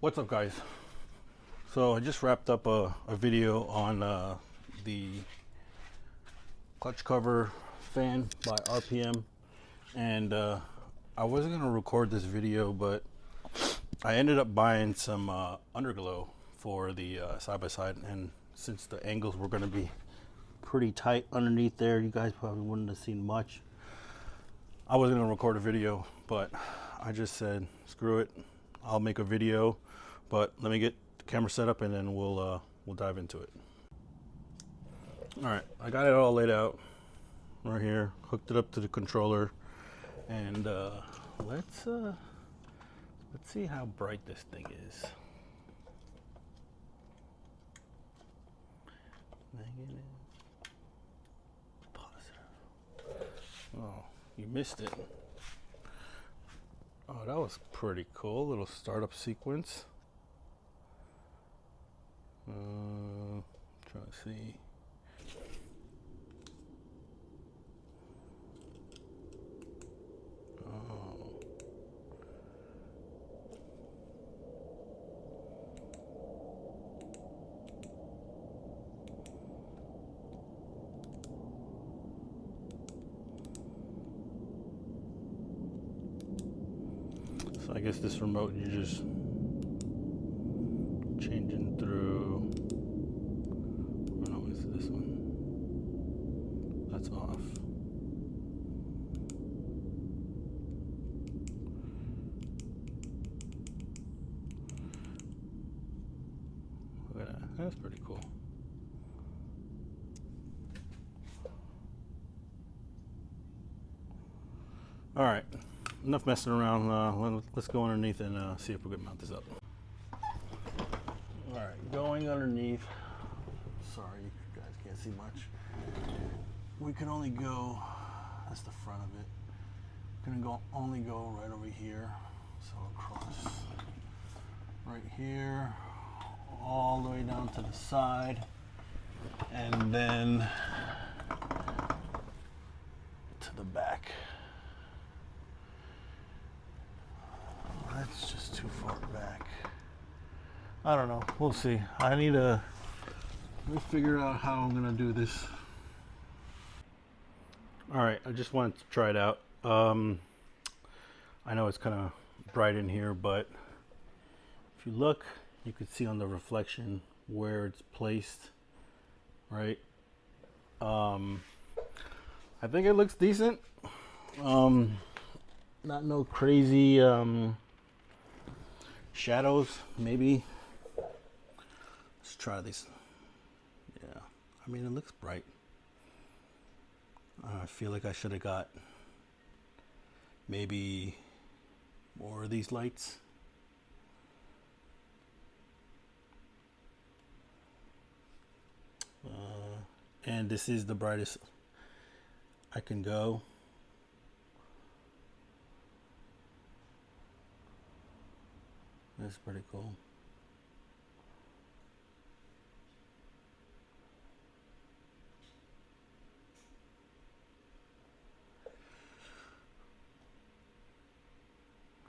What's up, guys? So I just wrapped up a video on the clutch cover fan by RPM, and I wasn't gonna record this video, but I ended up buying some underglow for the side-by-side, and since the angles were gonna be pretty tight underneath there, you guys probably wouldn't have seen much. I wasn't gonna record a video, but I just said screw it, I'll make a video. But let me get the camera set up and then we'll dive into it. All right, I got it all laid out right here, hooked it up to the controller, and let's see how bright this thing is. Negative, positive. Oh, you missed it. Oh, that was pretty cool. Little startup sequence. Trying to see. Oh. So I guess this remote, you just changing through. Oh no, it's this one. That's off. Look at that. That's pretty cool. All right, enough messing around. Let's go underneath and see if we can mount this up. All right, going underneath. Sorry, you guys can't see much. We can only go, that's the front of it. We're gonna only go right over here. So across right here, all the way down to the side, and then to the back. That's just too far back. I don't know, we'll see. Let me figure out how I'm gonna do this. All right, I just wanted to try it out. I know it's kind of bright in here, but if you look, you can see on the reflection where it's placed, right? I think it looks decent. Not no crazy shadows, maybe. Let's try this. Yeah, I mean, it looks bright. I feel like I should have got maybe more of these lights. And this is the brightest I can go. That's pretty cool.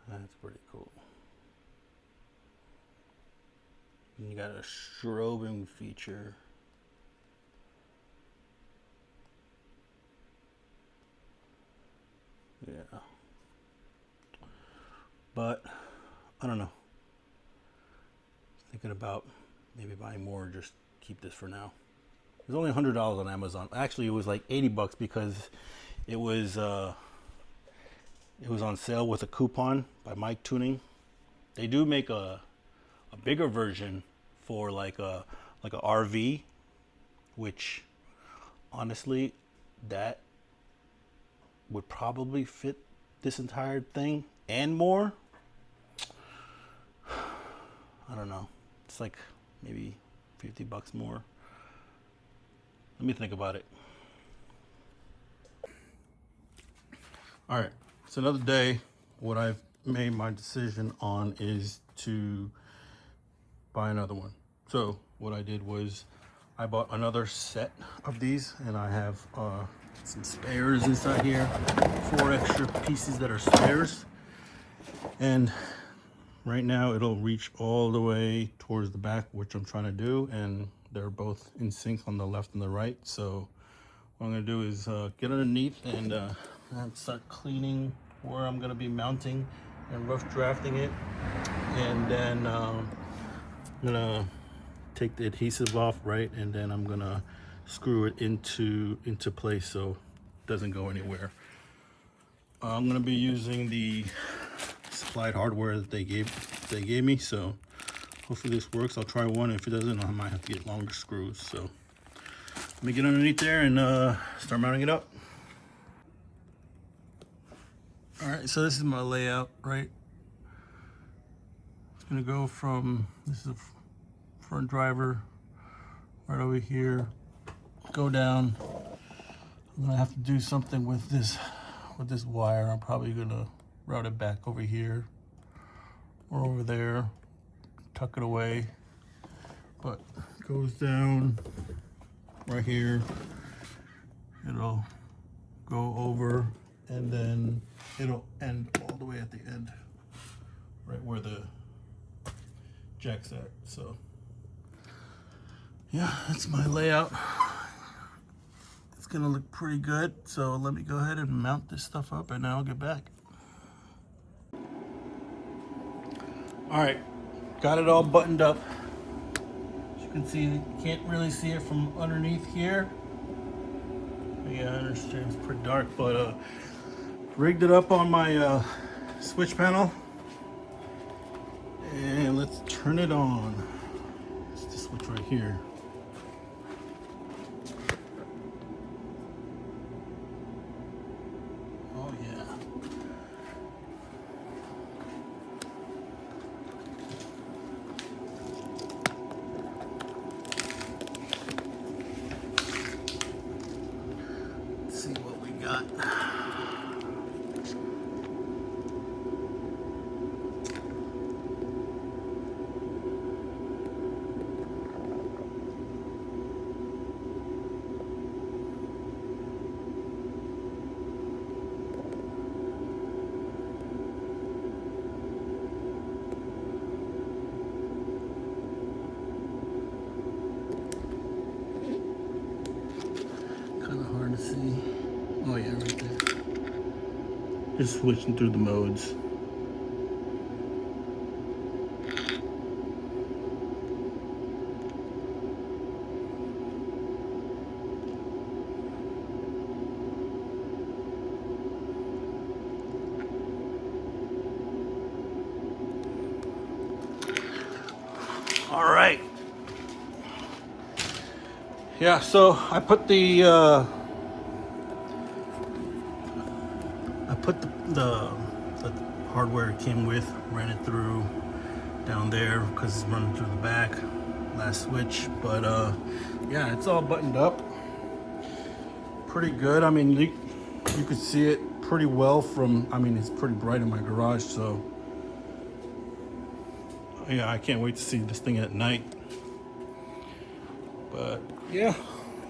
That's pretty cool. And you got a strobing feature. Yeah. But I don't know. Thinking about maybe buying more, or just keep this for now. It was only $100 on Amazon. Actually, it was like 80 bucks because it was on sale with a coupon by Mike Tuning. They do make a bigger version for like a RV, which honestly that would probably fit this entire thing and more. I don't know. It's like maybe 50 bucks more. Let me think about it. All right, it's another day. What I've made my decision on is to buy another one. So what I did was I bought another set of these, and I have some spares inside here, 4 extra pieces that are spares. And right now it'll reach all the way towards the back, which I'm trying to do, and they're both in sync on the left and the right. So what I'm gonna do is get underneath and start cleaning where I'm gonna be mounting and rough drafting it, and then I'm gonna take the adhesive off, right, and then I'm gonna screw it into place so it doesn't go anywhere. I'm gonna be using the supplied hardware that they gave me, so hopefully this works. I'll try one. If it doesn't, I might have to get longer screws. So let me get underneath there and start mounting it up. All right, so this is my layout, right? It's gonna go from, this is a front driver right over here, go down. I'm gonna have to do something with this wire. I'm probably gonna route it back over here or over there, tuck it away, but it goes down right here. It'll go over and then it'll end all the way at the end, right where the jack's at. So yeah, that's my layout. It's gonna look pretty good. So let me go ahead and mount this stuff up and then I'll get back. All right, got it all buttoned up. As you can see, you can't really see it from underneath here. Yeah, I understand it's pretty dark, but rigged it up on my switch panel. And let's turn it on. It's the switch right here. Oh yeah. Let's see what we got. Kind of hard to see. Oh yeah, right there. Just switching through the modes. All right. Yeah, so I put the the hardware it came with, ran it through down there because it's running through the back, last switch. But yeah, it's all buttoned up pretty good. I mean, you could see it pretty well from, I mean, it's pretty bright in my garage, so yeah, I can't wait to see this thing at night. But yeah,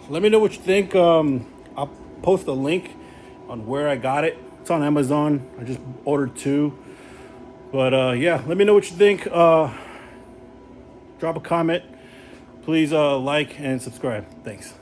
let me know what you think. I'll post a link on where I got it. It's on Amazon. I just ordered 2. But yeah, let me know what you think. Drop a comment. Please like and subscribe. Thanks.